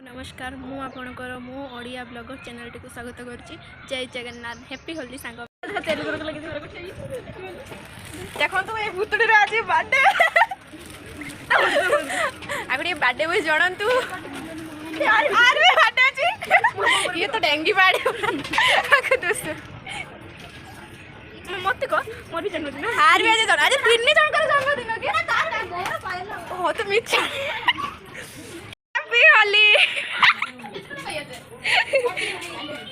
नमस्कार मु आपणकर मु ओडिया ब्लॉगर चैनल टी को स्वागत करुच्ची। जय जगन्नाथ हैप्पी होली सांग देखो तो ये भूतड़ी आज बर्थडे आगे बर्थडे विश जनतु बर्थडे अच्छी ये तो डेंगी बाड़ी दोस्त मत कह मोर जन्मदिन हार भी आज आज 3 जन जन्मदिन के हो तो मिच्छा हैप्पी होली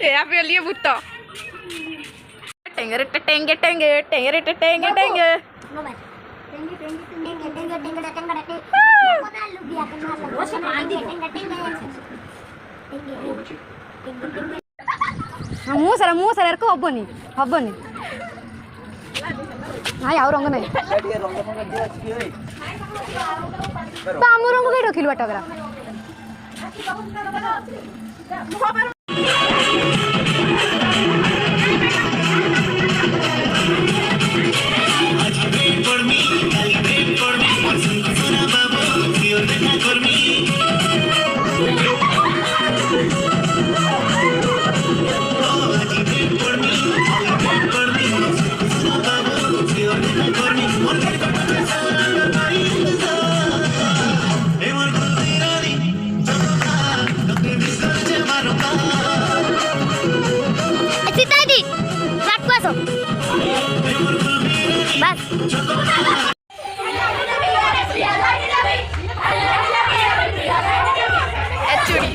हैप्पी होली भूत टेंगे टेंगे टेंगे टेंगे टेंगे टेंगे मु सर को हबनी हबनी ना याव रंग नहीं आम रंग कहीं रखिल बाटकरा चूड़ी